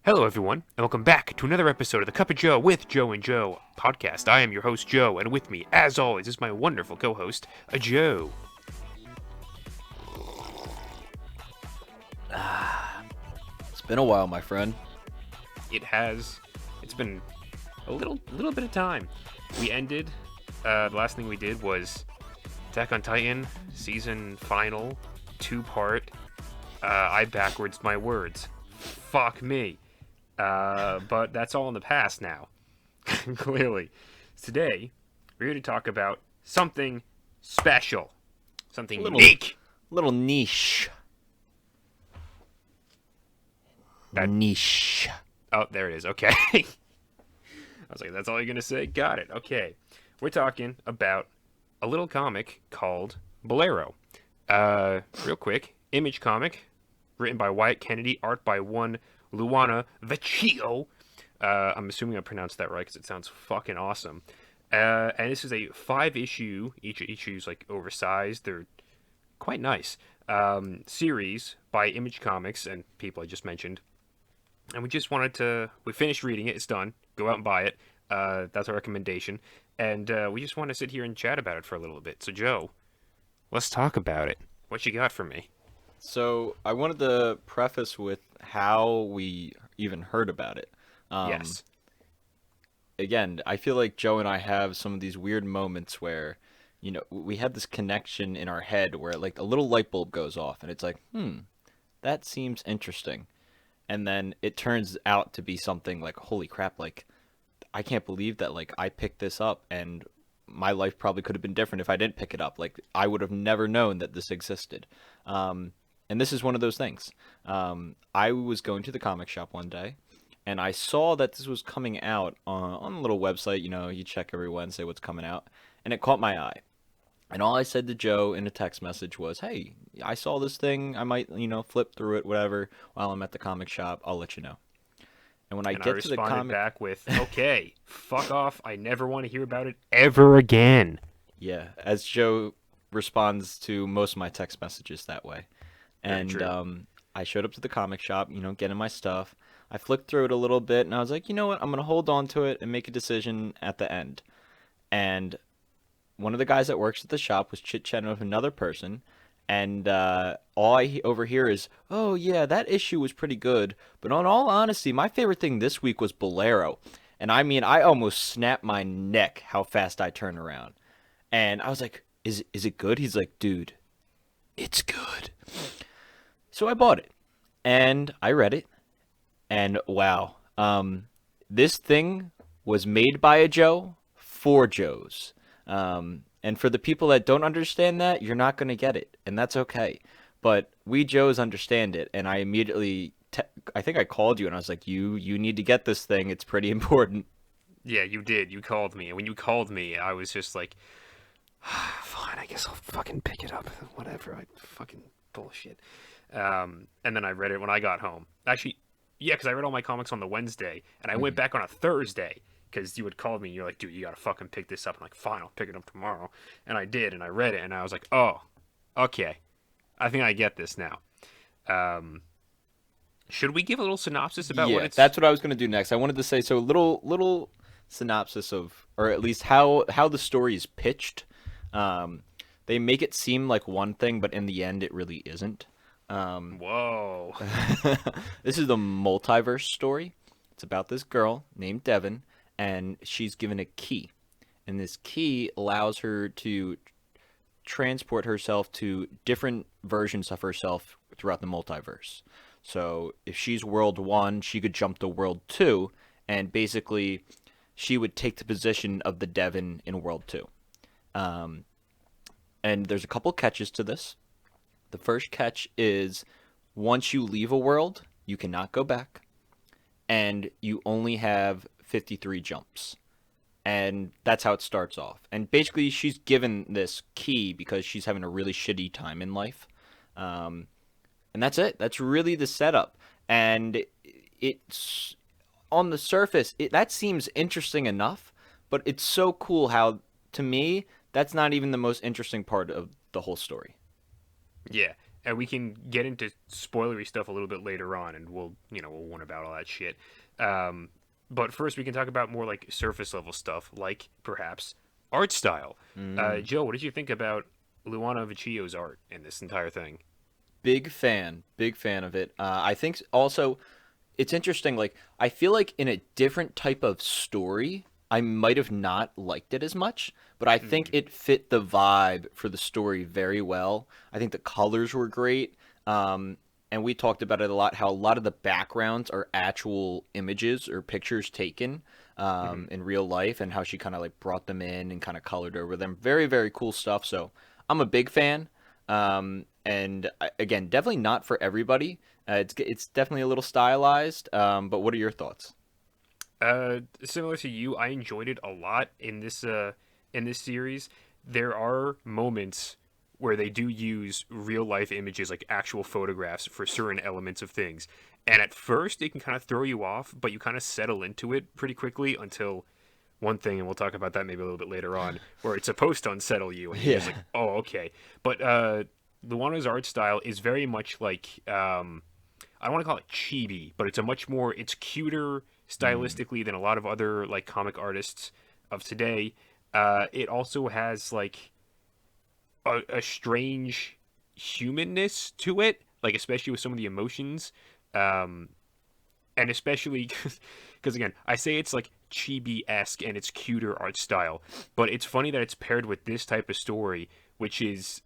Hello, everyone, and welcome back to another episode of the Cup of Joe with Joe and Joe podcast. I am your host, Joe, and with me, as always, is my wonderful co host, Joe. It's been a while, my friend. It's been a little bit of time. We ended, the last thing we did was Attack on Titan, season final, two-part. I backwards my words. Fuck me. But that's all in the past now. Clearly. Today, we're here to talk about something special. Something unique. Little niche. Niche. Oh, there it is. Okay. I was like, that's all you're going to say? Got it. Okay. We're talking about a little comic called BOLERO. Real quick. Image comic. Written by Wyatt Kennedy. Art by one Luana Vecchio. I'm assuming I pronounced that right because it sounds fucking awesome. And this is a 5-issue, each issue's like oversized. They're quite nice. Series by Image Comics and people I just mentioned. And we finished reading it. It's done. Go out and buy it. That's our recommendation. And we just want to sit here and chat about it for a little bit. So, Joe, let's talk about it. What you got for me? So, I wanted to preface with how we even heard about it. Yes. Again, I feel like Joe and I have some of these weird moments where, we have this connection in our head where, like, a little light bulb goes off, and it's like, that seems interesting. And then it turns out to be something like, holy crap, like, I can't believe that, like, I picked this up, and my life probably could have been different if I didn't pick it up. Like, I would have never known that this existed. And this is one of those things. I was going to the comic shop one day, and I saw that this was coming out on a little website. You check every Wednesday what's coming out, and it caught my eye. And all I said to Joe in a text message was, hey, I saw this thing. I might, flip through it, whatever, while I'm at the comic shop. I'll let you know. And when I And I get to the responded comic... back with, okay, fuck off. I never want to hear about it ever again. Yeah, as Joe responds to most of my text messages that way. Very And true. I showed up to the comic shop, getting my stuff. I flicked through it a little bit, and I was like, you know what? I'm going to hold on to it and make a decision at the end. And one of the guys that works at the shop was chit-chatting with another person, and all I overhear is, oh, yeah, that issue was pretty good, but in all honesty, my favorite thing this week was Bolero. And I mean, I almost snapped my neck how fast I turned around. And I was like, is it good? He's like, dude, it's good. So I bought it, and I read it, and wow, this thing was made by a Joe for Joes. And for the people that don't understand that, you're not going to get it, and that's okay. But we Joes understand it, and I immediately, I think I called you, and I was like, you need to get this thing. It's pretty important. Yeah, you did. You called me. And when you called me, I was just like, fine, I guess I'll fucking pick it up. Whatever. I fucking bullshit. And then I read it when I got home. Actually, yeah, because I read all my comics on the Wednesday, and I went Mhm. back on a Thursday because you had called me and you're like, dude, you gotta fucking pick this up. I'm like, fine, I'll pick it up tomorrow. And I did, and I read it, and I was like, oh, okay. I think I get this now. Um, should we give a little synopsis about what Yeah, it's. that's what I was going to do next. I wanted to say so little synopsis of, or at least how the story is pitched. Um, they make it seem like one thing, but in the end, it really isn't. Um, Whoa. this is the multiverse story. It's about this girl named Devon, and she's given a key, and this key allows her to transport herself to different versions of herself throughout the multiverse. So if she's world 1, she could jump to world 2, and basically she would take the position of the Devon in world 2. Um, and there's a couple catches to this. The first catch is once you leave a world, you cannot go back, and you only have 53 jumps. And that's how it starts off. And basically, she's given this key because she's having a really shitty time in life. Um, and that's it. That's really the setup. And it's on the surface, that seems interesting enough, but it's so cool how, to me, that's not even the most interesting part of the whole story. Yeah. and we can get into spoilery stuff a little bit later on, and we'll warn about all that shit. Um, but first, we can talk about more like surface level stuff, like perhaps art style. Mm. Joe, what did you think about Luana Vecchio's art in this entire thing? Big fan of it. I think also it's interesting. Like, I feel like in a different type of story, I might have not liked it as much, but I think Hmm. it fit the vibe for the story very well. I think the colors were great. Um, and we talked about it a lot, how a lot of the backgrounds are actual images or pictures taken Hmm. in real life, and how she kind of like brought them in and kind of colored over them. Very, very cool stuff. So I'm a big fan. And again, definitely not for everybody. It's definitely a little stylized. But what are your thoughts? Similar to you, I enjoyed it a lot in this series. There are moments where they do use real life images, like actual photographs, for certain elements of things. And at first, it can kind of throw you off, but you kind of settle into it pretty quickly until one thing, and we'll talk about that maybe a little bit later on, where it's supposed to unsettle you, and you're just like, Yeah. oh, okay. But Luana's art style is very much like I don't want to call it chibi, but it's cuter Mm. stylistically than a lot of other like comic artists of today. It also has like a strange humanness to it, like especially with some of the emotions, um, and especially because again, I say it's like chibi esque and it's cuter art style, but it's funny that it's paired with this type of story, which is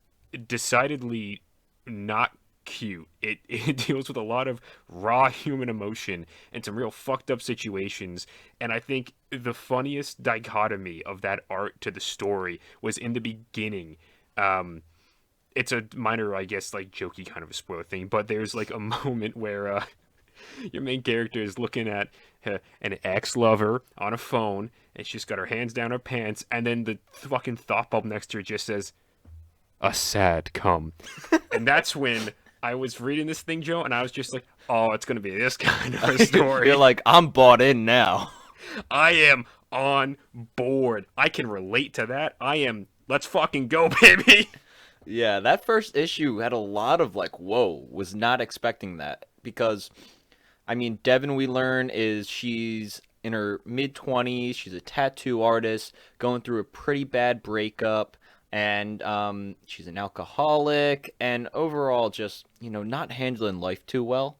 decidedly not cute. It deals with a lot of raw human emotion and some real fucked up situations. And I think the funniest dichotomy of that art to the story was in the beginning. Um, it's a minor, I guess, like jokey kind of a spoiler thing, but there's like a moment where your main character is looking at an ex-lover on a phone, and she's got her hands down her pants, and then the fucking thought bulb next to her just says, "A sad come," and that's when I was reading this thing, Joe, and I was just like, "Oh, it's gonna be this kind of a You're story." like, I'm bought in now. I am on board. I can relate to that. I am. Let's fucking go, baby. Yeah, that first issue had a lot of like, whoa, was not expecting that. Because, I mean, Devin, we learn, is she's in her mid 20s. She's a tattoo artist going through a pretty bad breakup. And she's an alcoholic and overall just, not handling life too well.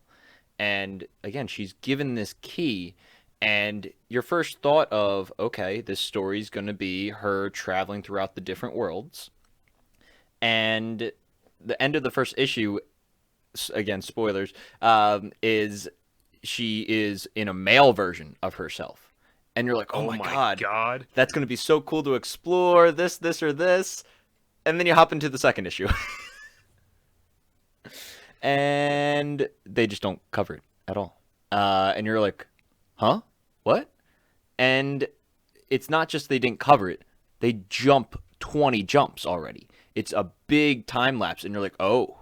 And again, she's given this key. And your first thought of, okay, this story's going to be her traveling throughout the different worlds. And the end of the first issue, again, spoilers, is she is in a male version of herself. And you're like, oh Oh my my God, god. that's going to be so cool to explore this, or this. And then you hop into the second issue. Yeah. And they just don't cover it at all. And you're like, huh? What? And it's not just they didn't cover it, they jump 20 jumps already. It's a big time lapse, and you're like, oh,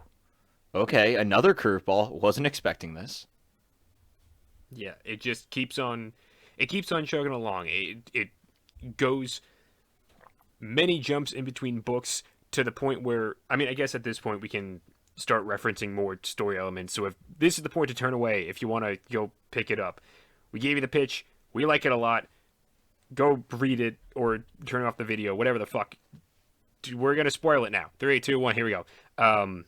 okay, another curveball. Wasn't expecting this. Yeah, it keeps on chugging along. It goes many jumps in between books to the point where I mean, I guess at this point we can start referencing more story elements. So if this is the point to turn away if you want to go pick it up. We gave you the pitch. We like it a lot. Go read it or turn off the video, whatever the fuck. We're going to spoil it now. 3 2 1 here we go. Um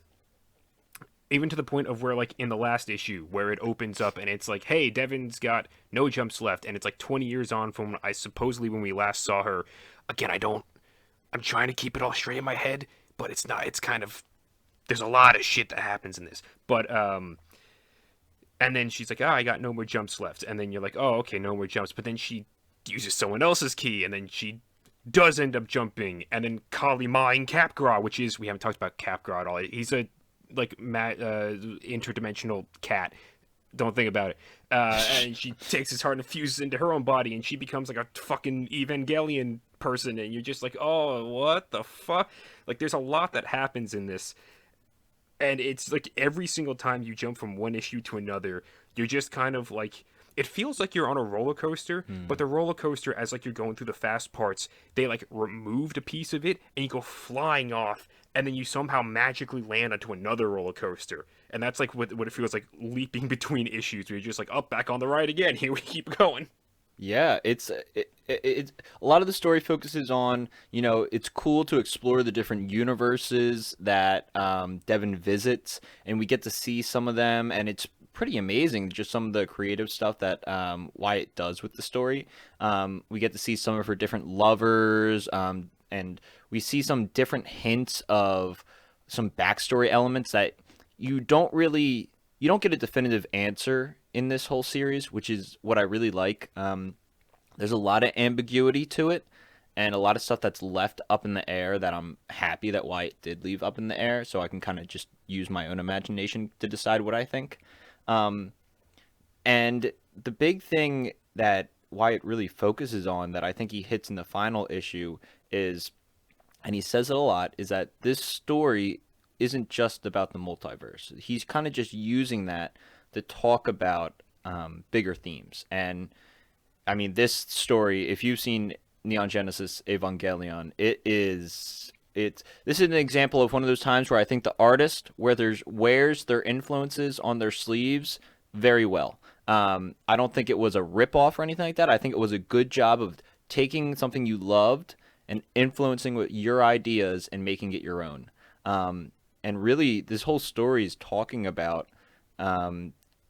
even to the point of where like in the last issue where it opens up and it's like, hey, Devin's got no jumps left, and it's like 20 years on from I supposedly when we last saw her. Again, I'm trying to keep it all straight in my head, but it's not. It's kind of there's a lot of shit that happens in this. But and then she's like, "Ah, I got no more jumps left." And then you're like, "Oh, okay, no more jumps." But then she uses someone else's key, and then she does end up jumping. And then Kali mine Capgra, which is we haven't talked about Capgra at all. He's a like interdimensional cat. Don't think about it. And she takes his heart and fuses into her own body, and she becomes like a fucking Evangelion person. And you're just like, oh, what the fuck? Like, there's a lot that happens in this, and it's like every single time you jump from one issue to another, you're just kind of like it feels like you're on a roller coaster, but the roller coaster, as like you're going through the fast parts, they like removed a piece of it and you go flying off, and then you somehow magically land onto another roller coaster, and that's like what it feels like, leaping between issues where you're just like, up, back on the ride again, here we keep going. Yeah, it's a lot of the story focuses on, it's cool to explore the different universes that Devin visits, and we get to see some of them, and it's pretty amazing just some of the creative stuff that Wyatt does with the story. We get to see some of her different lovers, and we see some different hints of some backstory elements that you don't really you don't get a definitive answer in this whole series, which is what I really like. There's a lot of ambiguity to it, and a lot of stuff that's left up in the air that I'm happy that Wyatt did leave up in the air, so I can kind of just use my own imagination to decide what I think. Um, and the big thing that Wyatt really focuses on that I think he hits in the final issue is, and he says it a lot, is that this story isn't just about the multiverse. He's kind of just using that to talk about bigger themes. And I mean, this story, if you've seen Neon Genesis Evangelion, this is an example of one of those times where I think the artist wears their influences on their sleeves very well. I don't think it was a rip off or anything like that. I think it was a good job of taking something you loved and influencing with your ideas and making it your own. And really, this whole story is talking about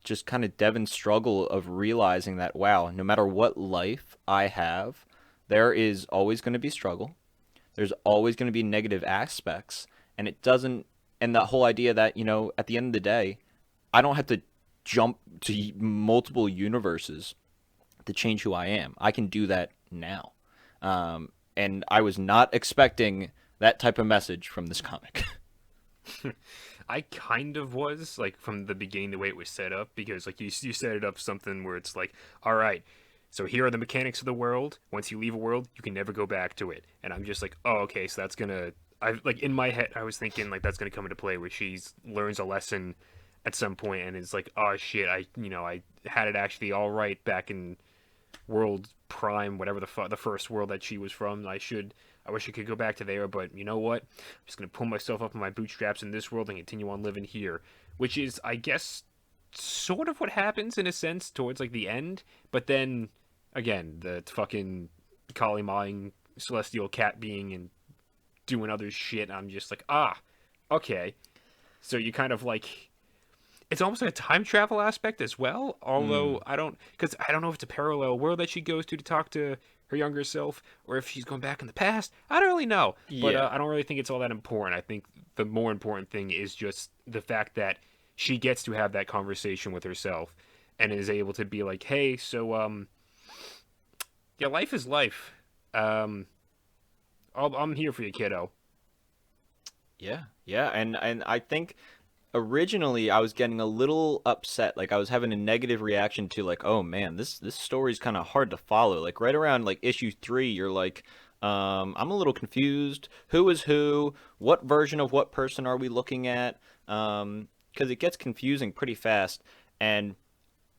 just kind of Devin's struggle of realizing that, wow, no matter what life I have, there is always going to be struggle. There's always going to be negative aspects. And it doesn't, and the whole idea that, at the end of the day, I don't have to jump to multiple universes to change who I am. I can do that now. And I was not expecting that type of message from this comic. I kind of was, like, from the beginning, the way it was set up, because like you set it up something where it's like, all right, so here are the mechanics of the world. Once you leave a world, you can never go back to it. And I'm just like, oh, okay, so that's gonna, I like, in my head I was thinking like that's gonna come into play where she learns a lesson at some point and is like, oh shit, I had it actually all right back in World Prime, whatever the first world that she was from. I wish I could go back to there, but you know what? I'm just gonna pull myself up in my bootstraps in this world and continue on living here, which is, I guess, sort of what happens in a sense towards like the end. But then, again, the fucking Kali Mawing celestial cat being and doing other shit. I'm just like, okay. So you kind of like, it's almost like a time travel aspect as well. Although because I don't know if it's a parallel world that she goes to talk to her younger self, or if she's going back in the past. I don't really know, but Yeah. I don't really think it's all that important. I think the more important thing is just the fact that she gets to have that conversation with herself and is able to be like, hey, so yeah, life is life. Um, I'm here for you, kiddo. Yeah, yeah, and I think originally I was getting a little upset. Like I was having a negative reaction to like, oh man, this story's kind of hard to follow. Like right around like issue 3, you're like, I'm a little confused. Who is who? What version of what person are we looking at? Because it gets confusing pretty fast. And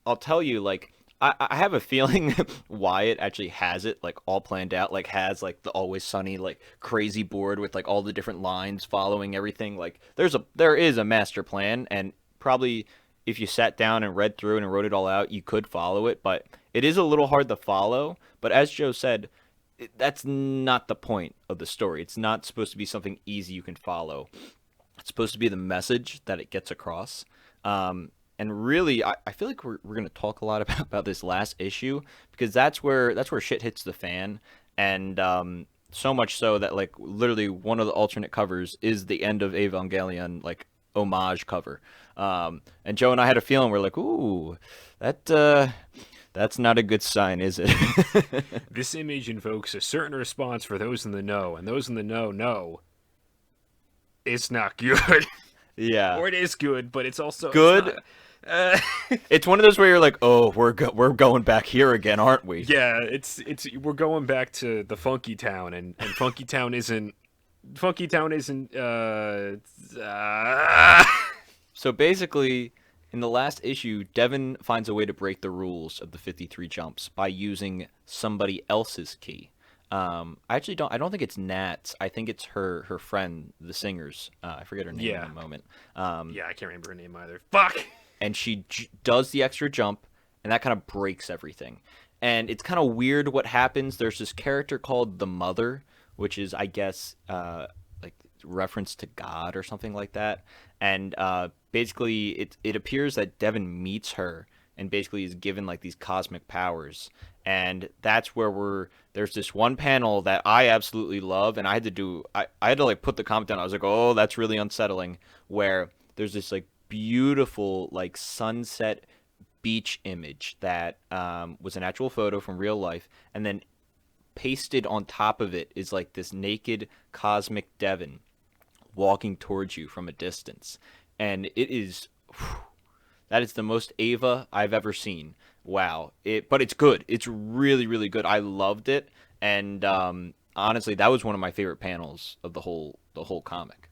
I'll tell you, like, I have a feeling Wyatt actually has it like all planned out, like has like the Always Sunny like crazy board with like all the different lines following everything. Like there is a master plan, and probably if you sat down and read through and wrote it all out, you could follow it. But it is a little hard to follow. But as Joe said, that's not the point of the story. It's not supposed to be something easy you can follow. It's supposed to be the message that it gets across. And really, I feel like we're going to talk a lot about this last issue because that's where shit hits the fan, and so much so that like literally one of the alternate covers is the end of Evangelion like homage cover. And Joe and I had a feeling we're like, ooh, that's not a good sign, is it? This image invokes a certain response for those in the know, and those in the know it's not good. Yeah, Or it is good, but it's also good. it's not. Uh, It's one of those where you're like, oh, we're going back here again, aren't we? yeah, it's we're going back to the Funky Town, and Funky Town isn't So basically, in the last issue, Devin finds a way to break the rules of the 53 jumps by using somebody else's key. I actually don't. I don't think it's Nat's. I think it's her friend, the singer's. I forget her name in Yeah. a moment. Yeah, I can't remember her name either. Fuck. And she does the extra jump, and that kind of breaks everything. And it's kind of weird what happens. There's this character called the Mother, which is, I guess, like reference to God or something like that. And basically, it appears that Devin meets her and basically is given like these cosmic powers. And that's where there's this one panel that I absolutely love, and I had to like put the comment down. I was like, oh, that's really unsettling. Where there's this like beautiful like sunset beach image that was an actual photo from real life, and then pasted on top of it is like this naked cosmic Devin walking towards you from a distance, and it is that is the most Ava I've ever seen. Wow, but it's good. It's really really good. I loved it, and honestly, that was one of my favorite panels of the whole comic.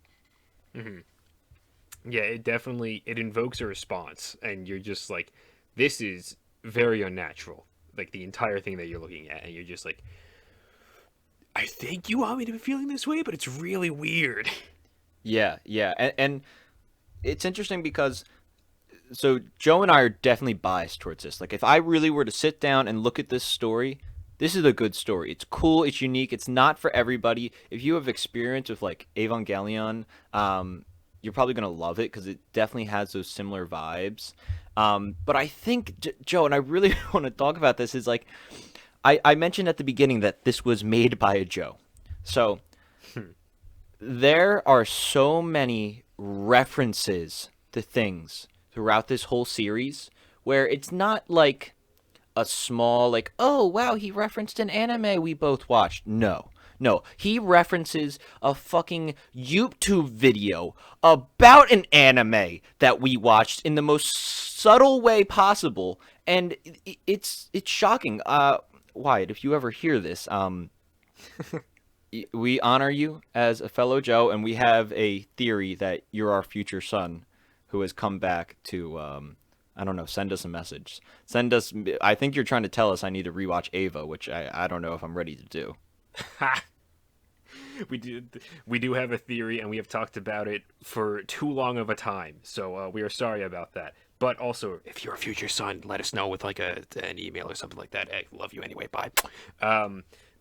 Yeah, it invokes a response, and you're just like, this is very unnatural. Like the entire thing that you're looking at, and you're just like, I think you want me to be feeling this way, but it's really weird. Yeah, yeah, and it's interesting because so Joe and I are definitely biased towards this. Like if I really were to sit down and look at this story, this is a good story. It's cool, it's unique, it's not for everybody. If you have experience with like Evangelion, you're probably gonna love it because it definitely has those similar vibes. But I think Joe, and I really want to talk about this, is like I mentioned at the beginning that this was made by a Joe. So there are so many references to things throughout this whole series where it's not like a small like, oh wow, he referenced an anime we both watched. No. No, he references a fucking YouTube video about an anime that we watched in the most subtle way possible, and it's shocking. Wyatt, if you ever hear this, we honor you as a fellow Joe, and we have a theory that you're our future son who has come back to, I don't know, send us a message. Send us, I think you're trying to tell us I need to rewatch Ava, which I don't know if I'm ready to do. We do have a theory, and we have talked about it for too long of a time. So we are sorry about that. But also, if you're a future son, let us know with like an email or something like that. Hey, love you anyway. Bye.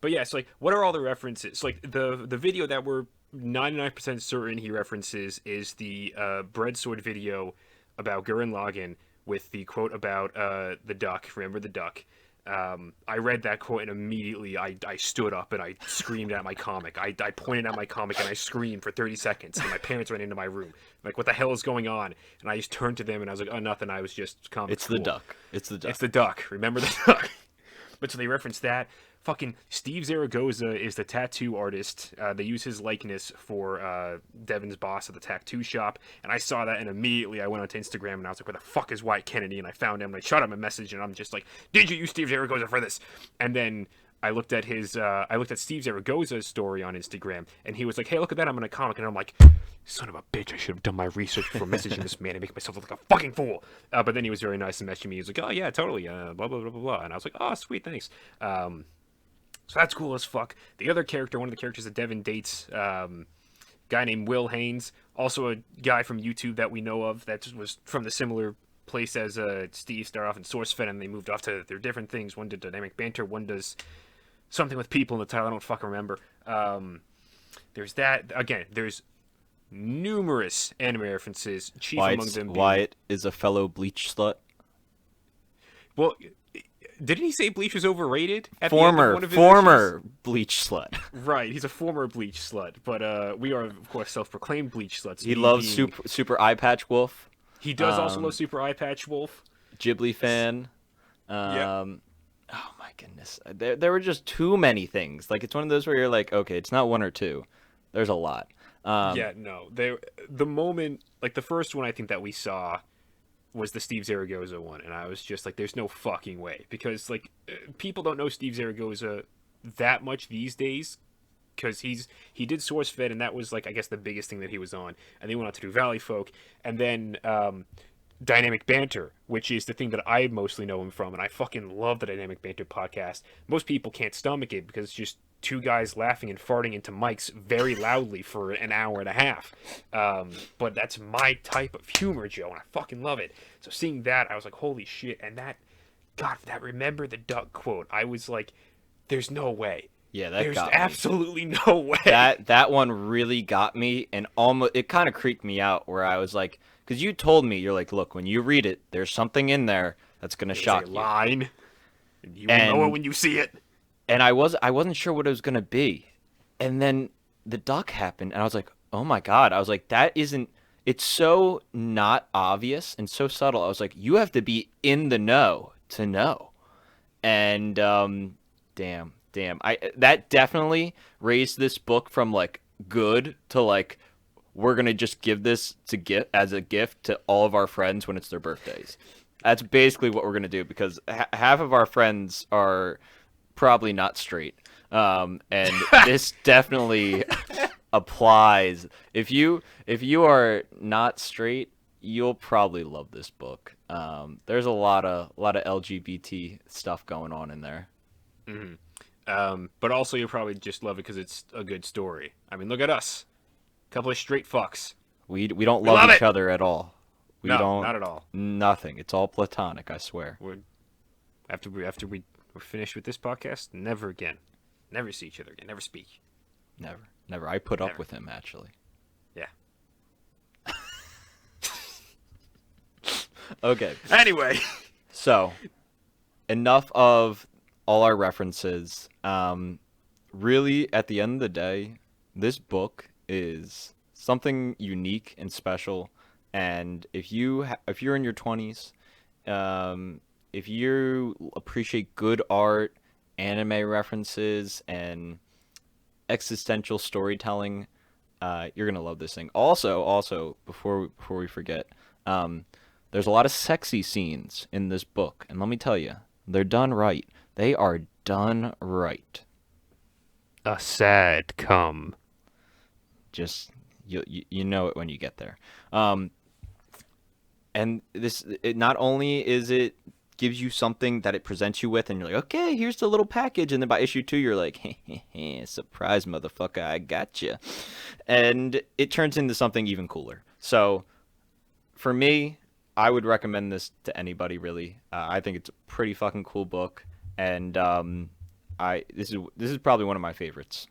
But yeah, it's like, what are all the references? Like the video that we're 99% certain he references is the Breadsword video about Gurren Lagann with the quote about the duck. Remember the duck? I read that quote and immediately I stood up and I screamed at my comic. I pointed at my comic and I screamed for 30 seconds. And my parents went into my room. Like, what the hell is going on? And I just turned to them and I was like, oh, nothing. I was just comic It's school. the duck. It's the duck. It's the duck. Remember the duck? But so they referenced that. Fucking Steve Zaragoza is the tattoo artist. They use his likeness for Devin's boss at the tattoo shop. And I saw that and immediately I went onto Instagram and I was like, where the fuck is Wyatt Kennedy? And I found him and I shot him a message and I'm just like, did you use Steve Zaragoza for this? And then I looked at Steve Zaragoza's story on Instagram and he was like, hey, look at that. I'm in a comic. And I'm like, son of a bitch, I should have done my research before messaging this man and making myself look like a fucking fool. But then he was very nice and messaging me. He was like, oh yeah, totally. Blah, blah, blah, blah, blah. And I was like, oh, sweet, thanks. So that's cool as fuck. The other character, one of the characters that Devin dates, guy named Will Haynes, also a guy from YouTube that we know of that was from the similar place as Steve, started off in SourceFed and they moved off to their different things. One did Dynamic Banter, one does something with people in the title, I don't fucking remember. There's that. Again, there's numerous anime references, chief among them being... Wyatt is a fellow Bleach slut. Well, didn't he say Bleach was overrated? At Former Bleach slut. Right, he's a former Bleach slut, but we are, of course, self-proclaimed Bleach sluts. He loves Super Eye Patch Wolf. He does also love Super Eye Patch Wolf. Ghibli fan. Yeah. Oh my goodness, there were just too many things. Like it's one of those where you're like, okay, it's not one or two. There's a lot. Yeah, no. The moment, like the first one I think that we saw was the Steve Zaragoza one, and I was just like, there's no fucking way. Because, like, people don't know Steve Zaragoza that much these days, because he did SourceFed, and that was, like, I guess the biggest thing that he was on. And then he went on to do Valley Folk, and then Dynamic Banter, which is the thing that I mostly know him from, and I fucking love the Dynamic Banter podcast. Most people can't stomach it because it's just two guys laughing and farting into mics very loudly for an hour and a half. But that's my type of humor, Joe, and I fucking love it. So seeing that, I was like, holy shit, and that, God, that remember the duck quote, I was like, there's no way. Yeah, that There's got me. absolutely no way. That one really got me, and almost it kind of creeped me out. Where I was like, because you told me, you're like, look, when you read it, there's something in there that's gonna There's shock a you. line. And you will know it when you see it. And I wasn't sure what it was gonna be, and then the duck happened, and I was like, oh my god! I was like, that isn't. It's so not obvious and so subtle. I was like, you have to be in the know to know. And damn, I that definitely raised this book from like good to like we're gonna just give this to gift as a gift to all of our friends when it's their birthdays. That's basically what we're gonna do because half of our friends are probably not straight, and this definitely applies. If you are not straight, you'll probably love this book. There's a lot of LGBT stuff going on in there. But also you'll probably just love it because it's a good story. I mean, look at us. Couple of straight fucks. We don't love love each it! other at all. We No, don't. not at all. Nothing. It's all platonic. I swear. After we're finished with this podcast, never again. Never see each other again. Never speak. Never. I put up Never. with him actually. Yeah. Okay. Anyway. So, enough of all our references. Really, at the end of the day, this book is something unique and special. And if you're in your 20s, if you appreciate good art, anime references, and existential storytelling, you're gonna love this thing. Also, before we forget, there's a lot of sexy scenes in this book, and let me tell you, they're done right. They are done right. A sad come. Just you know it when you get there. And it not only is it gives you something that it presents you with, and you're like, okay, here's the little package, and then by issue 2, you're like, hey, surprise, motherfucker, I got you, and it turns into something even cooler. So, for me, I would recommend this to anybody. Really, I think it's a pretty fucking cool book, and this is probably one of my favorites.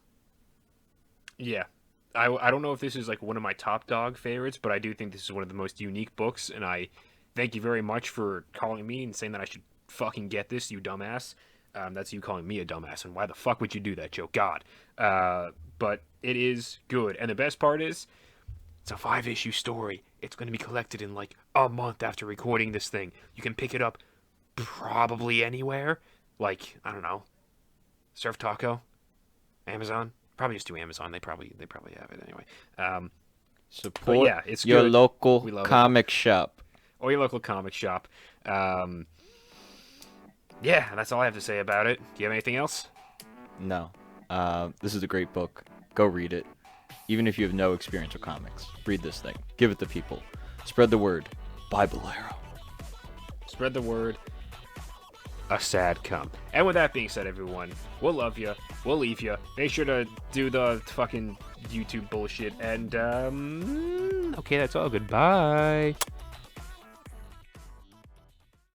Yeah. I don't know if this is like one of my top dog favorites, but I do think this is one of the most unique books, and I thank you very much for calling me and saying that I should fucking get this, you dumbass. That's you calling me a dumbass, and why the fuck would you do that, Joe? God. But it is good, and the best part is, it's a 5-issue story. It's going to be collected in like a month after recording this thing. You can pick it up probably anywhere, like I don't know, Surf Taco, Amazon. Probably just do Amazon. They probably have it anyway. Support yeah, it's your good. local We love it. comic shop. Or your local comic shop. Yeah, that's all I have to say about it. Do you have anything else? No. This is a great book. Go read it. Even if you have no experience with comics, read this thing. Give it to people. Spread the word. Buy Bolero. Spread the word. A sad come. And with that being said, everyone, we'll love you. We'll leave you. Make sure to do the fucking YouTube bullshit. And, okay, that's all. Goodbye.